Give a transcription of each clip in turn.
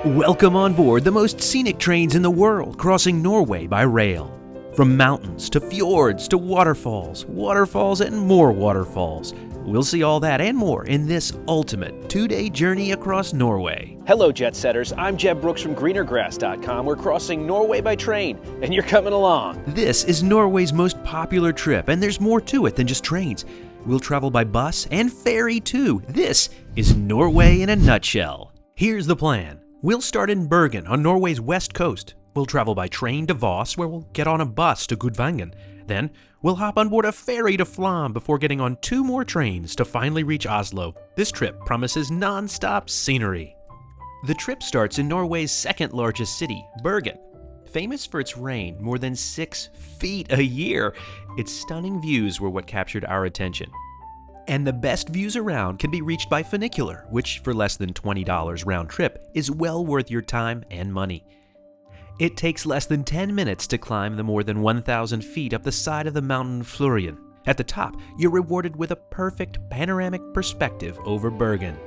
Welcome on board the most scenic trains in the world, crossing Norway by rail. From mountains to fjords to waterfalls and more waterfalls. We'll see all that and more in this ultimate 2-day journey across Norway. Hello, jet setters. I'm Jeb Brooks from greenergrass.com. We're crossing Norway by train, and you're coming along. This is Norway's most popular trip, and there's more to it than just trains. We'll travel by bus and ferry too. This is Norway in a nutshell. Here's the plan. We'll start in Bergen on Norway's west coast. We'll travel by train to Voss, where we'll get on a bus to Gudvangen. Then, we'll hop on board a ferry to Flam before getting on 2 more trains to finally reach Oslo. This trip promises non-stop scenery. The trip starts in Norway's second largest city, Bergen. Famous for its rain, more than 6 feet a year, its stunning views were what captured our attention. And the best views around can be reached by funicular, which for less than $20 round trip is well worth your time and money. It takes less than 10 minutes to climb the more than 1,000 feet up the side of the mountain Florian. At the top, you're rewarded with a perfect panoramic perspective over Bergen.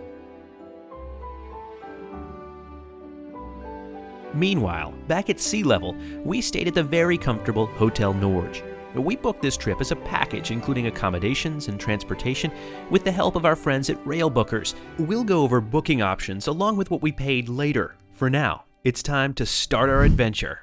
Meanwhile, back at sea level, we stayed at the very comfortable Hotel Norge. We booked this trip as a package, including accommodations and transportation, with the help of our friends at Railbookers. We'll go over booking options along with what we paid later. For now, it's time to start our adventure.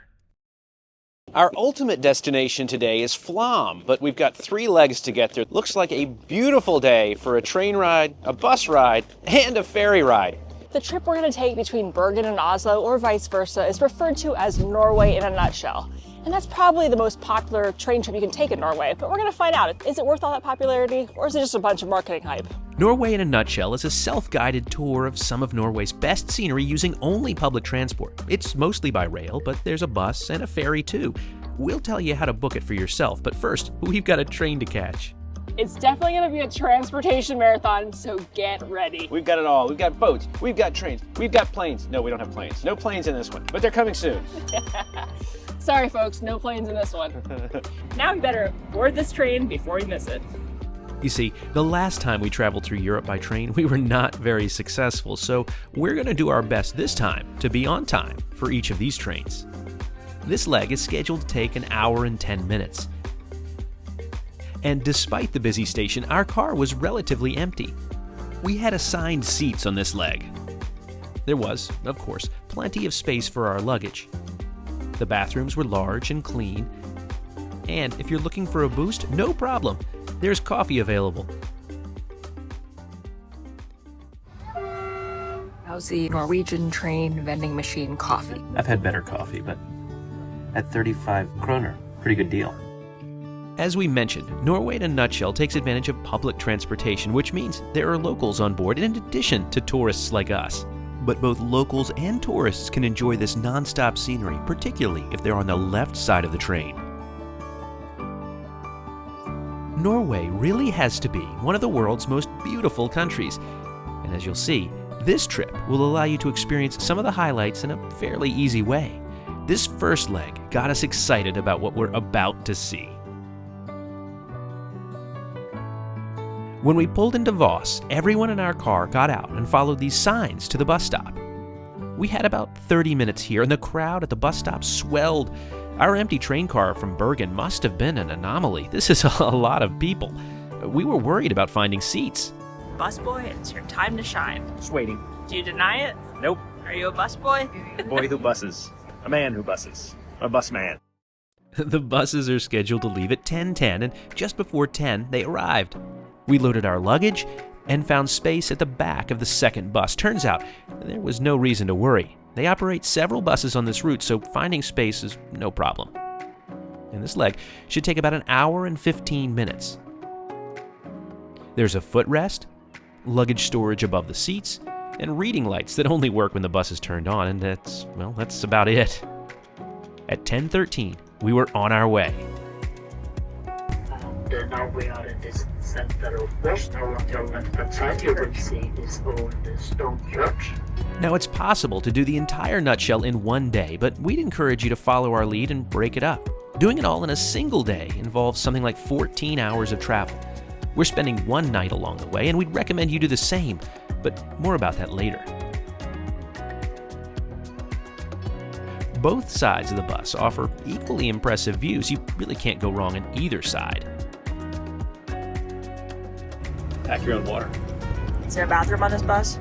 Our ultimate destination today is Flam, but we've got 3 legs to get there. Looks like a beautiful day for a train ride, a bus ride, and a ferry ride. The trip we're going to take between Bergen and Oslo, or vice versa, is referred to as Norway in a nutshell. And that's probably the most popular train trip you can take in Norway, but we're going to find out. Is it worth all that popularity, or is it just a bunch of marketing hype? Norway in a nutshell is a self-guided tour of some of Norway's best scenery using only public transport. It's mostly by rail, but there's a bus and a ferry too. We'll tell you how to book it for yourself, but first, we've got a train to catch. It's definitely going to be a transportation marathon, so get ready. We've got it all. We've got boats, we've got trains, we've got planes. No, we don't have planes. No planes in this one, but they're coming soon. Sorry folks, no planes in this one. Now we better board this train before we miss it. You see, the last time we traveled through Europe by train, we were not very successful, so we're going to do our best this time to be on time for each of these trains. This leg is scheduled to take 1 hour and 10 minutes. And despite the busy station, our car was relatively empty. We had assigned seats on this leg. There was, of course, plenty of space for our luggage. The bathrooms were large and clean. And if you're looking for a boost, no problem. There's coffee available. How's the Norwegian train vending machine coffee? I've had better coffee, but at 35 kroner, pretty good deal. As we mentioned, Norway in a nutshell takes advantage of public transportation, which means there are locals on board in addition to tourists like us. But both locals and tourists can enjoy this non-stop scenery, particularly if they're on the left side of the train. Norway really has to be one of the world's most beautiful countries. And as you'll see, this trip will allow you to experience some of the highlights in a fairly easy way. This first leg got us excited about what we're about to see. When we pulled into Voss, everyone in our car got out and followed these signs to the bus stop. We had about 30 minutes here, and the crowd at the bus stop swelled. Our empty train car from Bergen must have been an anomaly. This is a lot of people. We were worried about finding seats. Busboy, it's your time to shine. Just waiting. Do you deny it? Nope. Are you a busboy? A boy who busses. A man who busses. A bus man. The buses are scheduled to leave at 10:10, and just before 10, they arrived. We loaded our luggage and found space at the back of the second bus. Turns out, there was no reason to worry. They operate several buses on this route, so finding space is no problem. And this leg should take about 1 hour and 15 minutes. There's a footrest, luggage storage above the seats, and reading lights that only work when the bus is turned on, and that's about it. At 10:13, we were on our way. Now we are in this center of Voss. Now on your left-hand side you will see this old stone church. Now it's possible to do the entire nutshell in one day, but we'd encourage you to follow our lead and break it up. Doing it all in a single day involves something like 14 hours of travel. We're spending one night along the way, and we'd recommend you do the same, but more about that later. Both sides of the bus offer equally impressive views. You really can't go wrong on either side. Pack your own water. Is there a bathroom on this bus?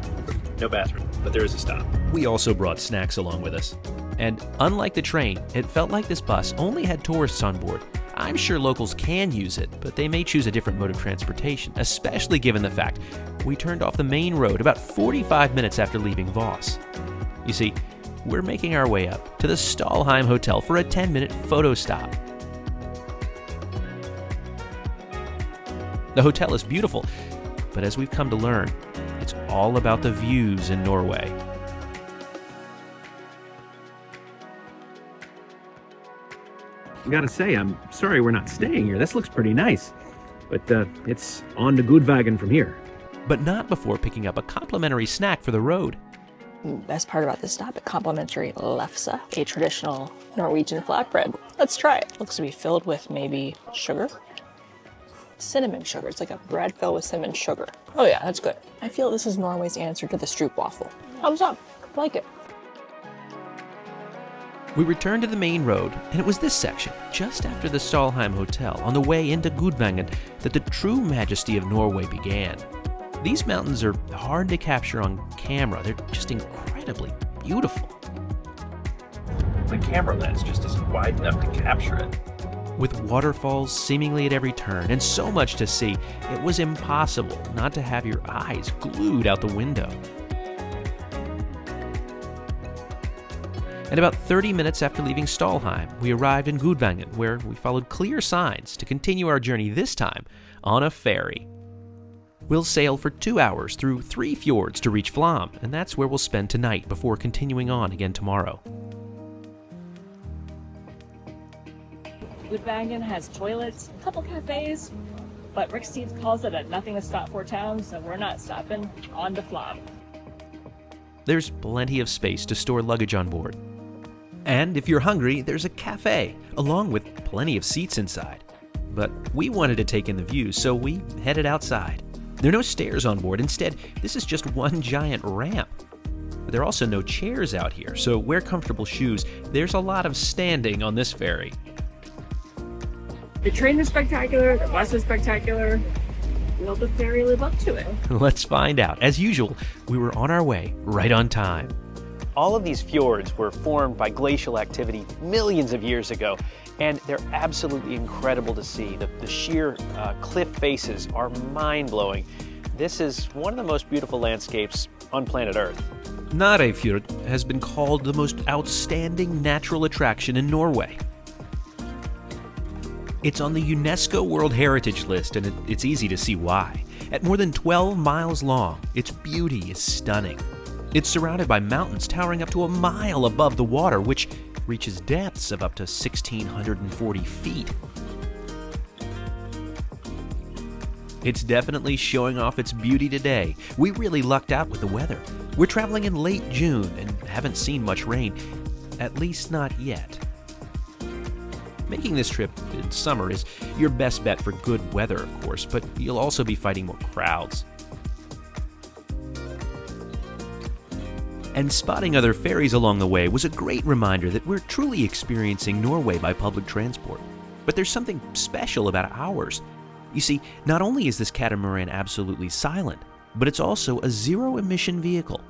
No bathroom, but there is a stop. We also brought snacks along with us. And unlike the train, it felt like this bus only had tourists on board. I'm sure locals can use it, but they may choose a different mode of transportation, especially given the fact we turned off the main road about 45 minutes after leaving Voss. You see, we're making our way up to the Stalheim Hotel for a 10-minute photo stop. The hotel is beautiful, but as we've come to learn, it's all about the views in Norway. I gotta say, I'm sorry we're not staying here. This looks pretty nice. But it's on to Gudvangen from here. But not before picking up a complimentary snack for the road. Best part about this stop, a complimentary lefse, a traditional Norwegian flatbread. Let's try it. Looks to be filled with maybe sugar. Cinnamon sugar. It's like a bread filled with cinnamon sugar. Oh yeah, that's good. I feel this is Norway's answer to the stroopwafel. Thumbs up. I like it. We returned to the main road, and it was this section, just after the Stalheim Hotel, on the way into Gudvangen, that the true majesty of Norway began. These mountains are hard to capture on camera. They're just incredibly beautiful. My camera lens just isn't wide enough to capture it. With waterfalls seemingly at every turn and so much to see, it was impossible not to have your eyes glued out the window. And about 30 minutes after leaving Stalheim, we arrived in Gudvangen, where we followed clear signs to continue our journey this time on a ferry. We'll sail for 2 hours through 3 fjords to reach Flam, and that's where we'll spend tonight before continuing on again tomorrow. Gudvangen has toilets, a couple cafes, but Rick Steves calls it a nothing to stop for town, so we're not stopping. On to Flam. There's plenty of space to store luggage on board. And if you're hungry, there's a cafe, along with plenty of seats inside. But we wanted to take in the views, so we headed outside. There are no stairs on board. Instead, this is just one giant ramp. But there are also no chairs out here, so wear comfortable shoes. There's a lot of standing on this ferry. The train is spectacular, the bus is spectacular. Will the ferry live up to it? Let's find out. As usual, we were on our way, right on time. All of these fjords were formed by glacial activity millions of years ago, and they're absolutely incredible to see. The sheer cliff faces are mind-blowing. This is one of the most beautiful landscapes on planet Earth. Fjord has been called the most outstanding natural attraction in Norway. It's on the UNESCO World Heritage List, and it's easy to see why. At more than 12 miles long, its beauty is stunning. It's surrounded by mountains towering up to a mile above the water, which reaches depths of up to 1,640 feet. It's definitely showing off its beauty today. We really lucked out with the weather. We're traveling in late June and haven't seen much rain, at least not yet. Making this trip in summer is your best bet for good weather, of course, but you'll also be fighting more crowds. And spotting other ferries along the way was a great reminder that we're truly experiencing Norway by public transport. But there's something special about ours. You see, not only is this catamaran absolutely silent, but it's also a zero-emission vehicle.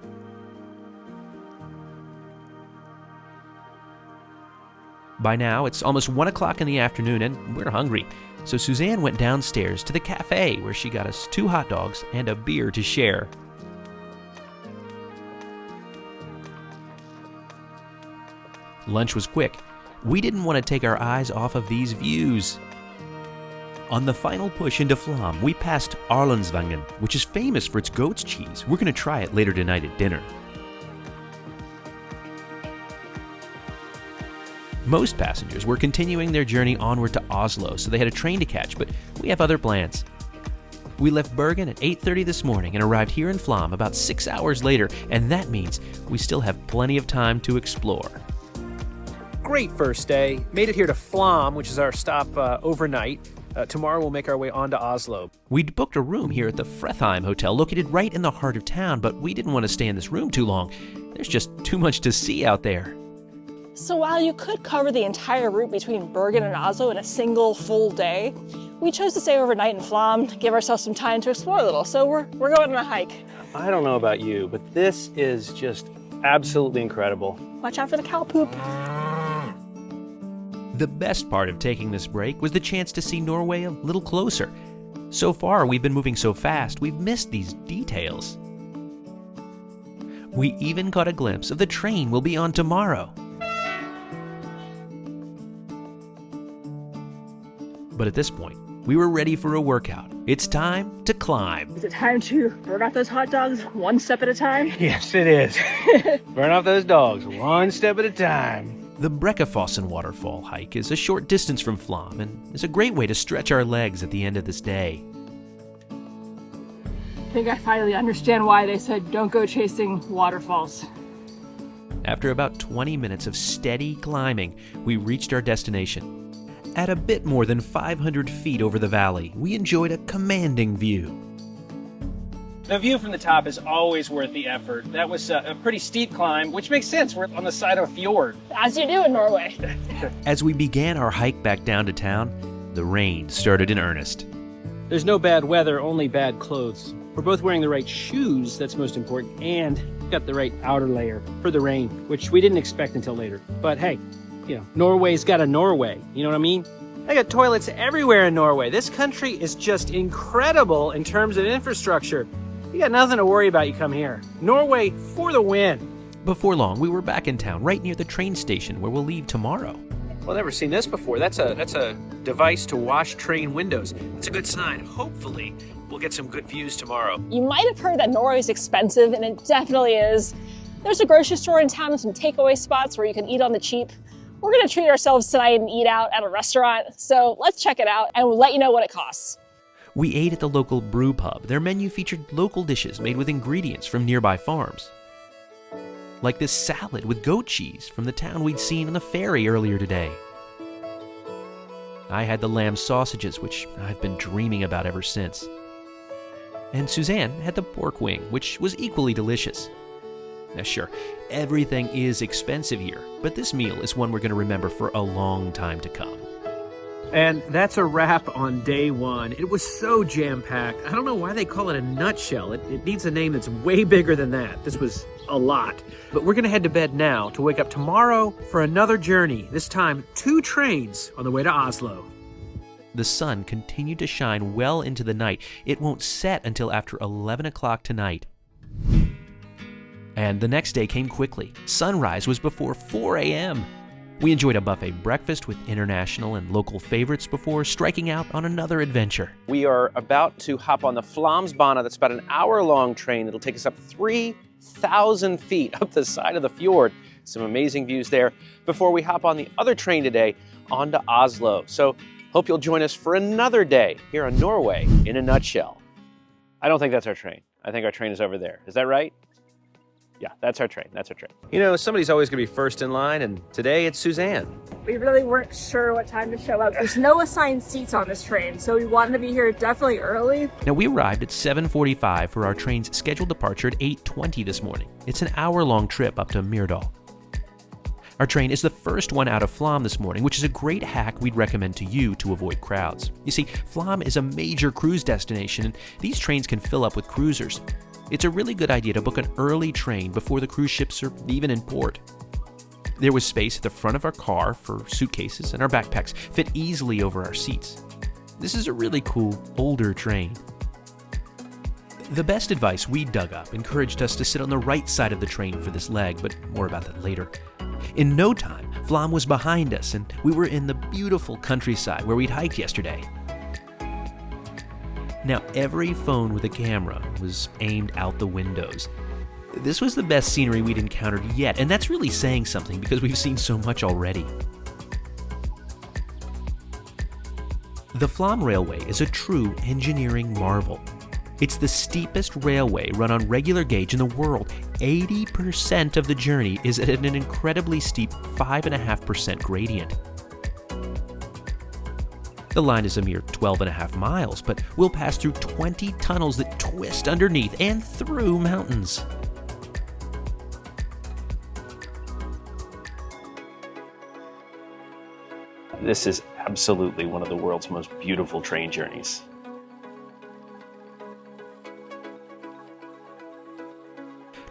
By now, it's almost 1 o'clock in the afternoon and we're hungry. So Suzanne went downstairs to the cafe where she got us 2 hot dogs and a beer to share. Lunch was quick. We didn't want to take our eyes off of these views. On the final push into Flam, we passed Arlandsvangen, which is famous for its goat's cheese. We're going to try it later tonight at dinner. Most passengers were continuing their journey onward to Oslo, so they had a train to catch, but we have other plans. We left Bergen at 8:30 this morning and arrived here in Flam about 6 hours later, and that means we still have plenty of time to explore. Great first day. Made it here to Flam, which is our stop overnight. Tomorrow we'll make our way on to Oslo. We'd booked a room here at the Fredheim Hotel, located right in the heart of town, but we didn't want to stay in this room too long. There's just too much to see out there. So while you could cover the entire route between Bergen and Oslo in a single full day, we chose to stay overnight in Flam to give ourselves some time to explore a little. So we're going on a hike. I don't know about you, but this is just absolutely incredible. Watch out for the cow poop. The best part of taking this break was the chance to see Norway a little closer. So far, we've been moving so fast, we've missed these details. We even caught a glimpse of the train we'll be on tomorrow. But at this point, we were ready for a workout. It's time to climb. Is it time to burn off those hot dogs one step at a time? Yes, it is. Burn off those dogs one step at a time. The Brekkefossen waterfall hike is a short distance from Flam and is a great way to stretch our legs at the end of this day. I think I finally understand why they said don't go chasing waterfalls. After about 20 minutes of steady climbing, we reached our destination. At a bit more than 500 feet over the valley, we enjoyed a commanding view. The view from the top is always worth the effort. That was a pretty steep climb, which makes sense. We're on the side of a fjord. As you do in Norway. As we began our hike back down to town, the rain started in earnest. There's no bad weather, only bad clothes. We're both wearing the right shoes, that's most important, and got the right outer layer for the rain, which we didn't expect until later. But hey, Norway's got a Norway, you know what I mean? They got toilets everywhere in Norway. This country is just incredible in terms of infrastructure. You got nothing to worry about, you come here. Norway for the win. Before long, we were back in town, right near the train station where we'll leave tomorrow. Well, I've never seen this before. That's a device to wash train windows. It's a good sign. Hopefully, we'll get some good views tomorrow. You might have heard that Norway is expensive, and it definitely is. There's a grocery store in town and some takeaway spots where you can eat on the cheap. We're gonna treat ourselves tonight and eat out at a restaurant, so let's check it out and we'll let you know what it costs. We ate at the local brew pub. Their menu featured local dishes made with ingredients from nearby farms. Like this salad with goat cheese from the town we'd seen on the ferry earlier today. I had the lamb sausages, which I've been dreaming about ever since. And Suzanne had the pork wing, which was equally delicious. Now sure, everything is expensive here, but this meal is one we're going to remember for a long time to come. And that's a wrap on day one. It was so jam-packed. I don't know why they call it a nutshell. It needs a name that's way bigger than that. This was a lot. But we're going to head to bed now to wake up tomorrow for another journey. This time, 2 trains on the way to Oslo. The sun continued to shine well into the night. It won't set until after 11 o'clock tonight. And the next day came quickly. Sunrise was before 4 a.m. We enjoyed a buffet breakfast with international and local favorites before striking out on another adventure. We are about to hop on the Flamsbana. That's about an hour-long train that'll take us up 3,000 feet up the side of the fjord. Some amazing views there before we hop on the other train today on to Oslo. So hope you'll join us for another day here on Norway in a nutshell. I don't think that's our train. I think our train is over there. Is that right? Yeah, that's our train. That's our train. You know, somebody's always going to be first in line, and today it's Suzanne. We really weren't sure what time to show up. There's no assigned seats on this train, so we wanted to be here definitely early. Now, we arrived at 7:45 for our train's scheduled departure at 8:20 this morning. It's an hour-long trip up to Myrdal. Our train is the first one out of Flam this morning, which is a great hack we'd recommend to you to avoid crowds. You see, Flam is a major cruise destination, and these trains can fill up with cruisers. It's a really good idea to book an early train before the cruise ships are even in port. There was space at the front of our car for suitcases, and our backpacks fit easily over our seats. This is a really cool, older train. The best advice we dug up encouraged us to sit on the right side of the train for this leg, but more about that later. In no time, Flam was behind us, and we were in the beautiful countryside where we'd hiked yesterday. Now, every phone with a camera was aimed out the windows. This was the best scenery we'd encountered yet, and that's really saying something because we've seen so much already. The Flam Railway is a true engineering marvel. It's the steepest railway run on regular gauge in the world. 80% of the journey is at an incredibly steep 5.5% gradient. The line is a mere 12.5 miles, but we'll pass through 20 tunnels that twist underneath and through mountains. This is absolutely one of the world's most beautiful train journeys.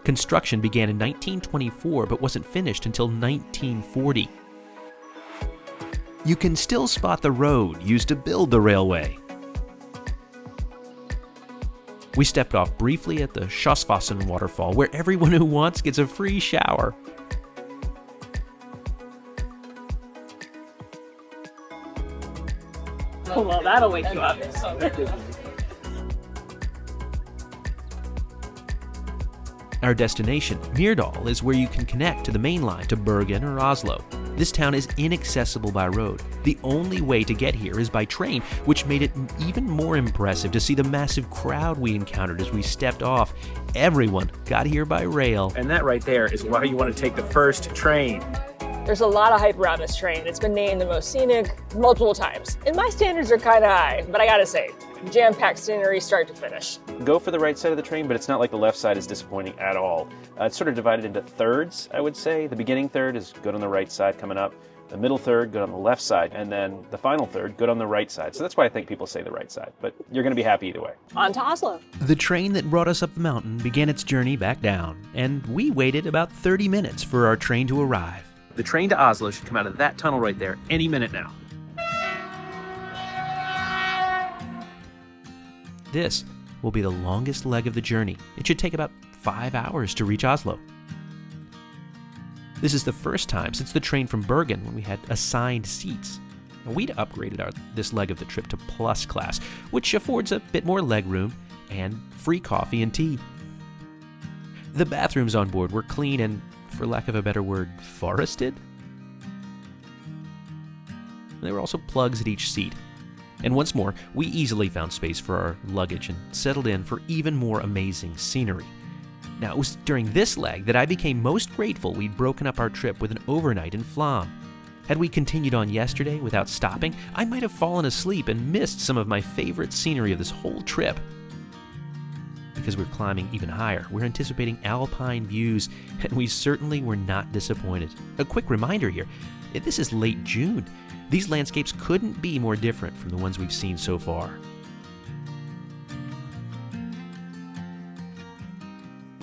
Construction began in 1924 but wasn't finished until 1940. You can still spot the road used to build the railway. We stepped off briefly at the Vossen waterfall, where everyone who wants gets a free shower. Oh, well, that'll wake you up. Our destination, Myrdal, is where you can connect to the main line to Bergen or Oslo. This town is inaccessible by road. The only way to get here is by train, which made it even more impressive to see the massive crowd we encountered as we stepped off. Everyone got here by rail. And that right there is why you want to take the first train. There's a lot of hype around this train. It's been named the most scenic multiple times. And my standards are kind of high, but I gotta say, jam-packed scenery start to finish. Go for the right side of the train, but it's not like the left side is disappointing at all. It's sort of divided into thirds, I would say. The beginning third is good on the right side coming up. The middle third, good on the left side. And then the final third, good on the right side. So that's why I think people say the right side. But you're going to be happy either way. On to Oslo. The train that brought us up the mountain began its journey back down, and we waited about 30 minutes for our train to arrive. The train to Oslo should come out of that tunnel right there any minute now. This will be the longest leg of the journey. It should take about 5 hours to reach Oslo. This is the first time since the train from Bergen when we had assigned seats. We'd upgraded this leg of the trip to Plus class, which affords a bit more leg room and free coffee and tea. The bathrooms on board were clean and, for lack of a better word, forested. There were also plugs at each seat. And once more, we easily found space for our luggage and settled in for even more amazing scenery. Now, it was during this leg that I became most grateful we'd broken up our trip with an overnight in Flam. Had we continued on yesterday without stopping, I might have fallen asleep and missed some of my favorite scenery of this whole trip. Because we're climbing even higher, we're anticipating alpine views, and we certainly were not disappointed. A quick reminder here, this is late June. These landscapes couldn't be more different from the ones we've seen so far.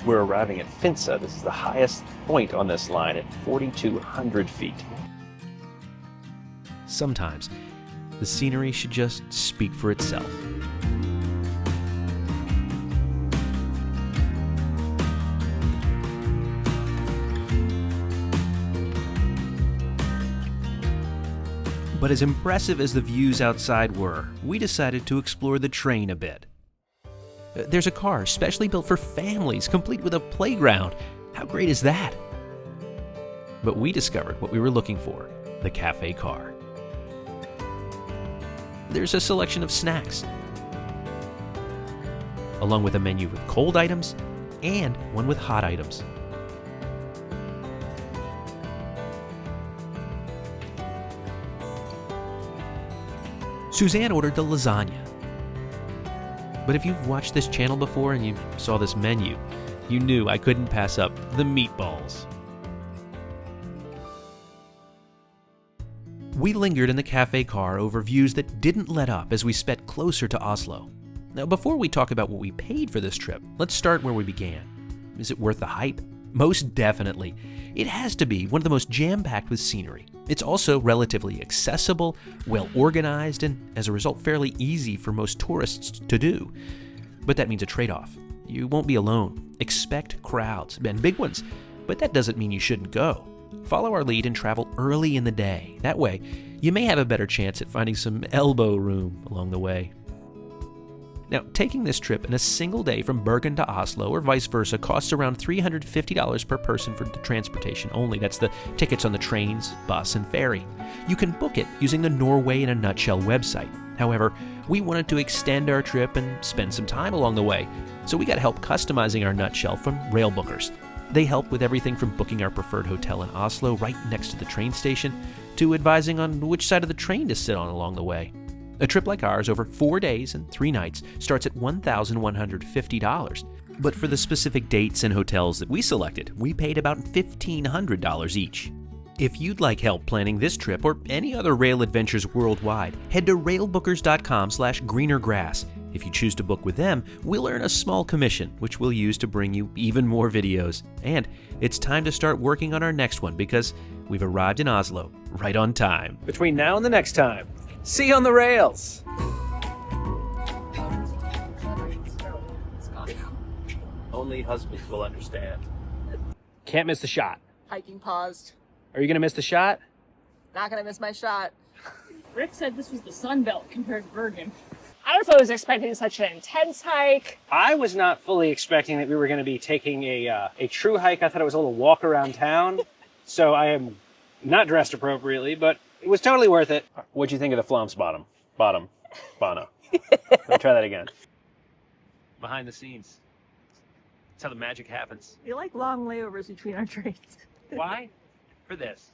We're arriving at Finse. This is the highest point on this line at 4,200 feet. Sometimes, the scenery should just speak for itself. But as impressive as the views outside were, we decided to explore the train a bit. There's a car specially built for families, complete with a playground. How great is that? But we discovered what we were looking for, the cafe car. There's a selection of snacks, along with a menu with cold items and one with hot items. Suzanne ordered the lasagna. But if you've watched this channel before and you saw this menu, you knew I couldn't pass up the meatballs. We lingered in the cafe car over views that didn't let up as we sped closer to Oslo. Now, before we talk about what we paid for this trip, let's start where we began. Is it worth the hype? Most definitely. It has to be one of the most jam-packed with scenery. It's also relatively accessible, well-organized, and as a result, fairly easy for most tourists to do. But that means a trade-off. You won't be alone. Expect crowds, and big ones. But that doesn't mean you shouldn't go. Follow our lead and travel early in the day. That way, you may have a better chance at finding some elbow room along the way. Now, taking this trip in a single day from Bergen to Oslo or vice versa costs around $350 per person for the transportation only. That's the tickets on the trains, bus, and ferry. You can book it using the Norway in a Nutshell website. However, we wanted to extend our trip and spend some time along the way, so we got help customizing our Nutshell from Rail Bookers. They help with everything from booking our preferred hotel in Oslo right next to the train station to advising on which side of the train to sit on along the way. A trip like ours over 4 days and 3 nights starts at $1,150. But for the specific dates and hotels that we selected, we paid about $1,500 each. If you'd like help planning this trip or any other rail adventures worldwide, head to railbookers.com/greenergrass. If you choose to book with them, we'll earn a small commission, which we'll use to bring you even more videos. And it's time to start working on our next one because we've arrived in Oslo right on time. Between now and the next time, see you on the rails. Only husbands will understand. Can't miss the shot. Hiking paused. Are you gonna miss the shot? Not gonna miss my shot. Rick said this was the Sun Belt compared to Bergen. I don't know if I was expecting such an intense hike. I was not fully expecting that we were going to be taking a true hike. I thought it was a little walk around town. So I am not dressed appropriately, but it was totally worth it. What'd you think of the Flam's bottom? Bono. Let me try that again. Behind the scenes. That's how the magic happens. We like long layovers between our trains. Why? For this.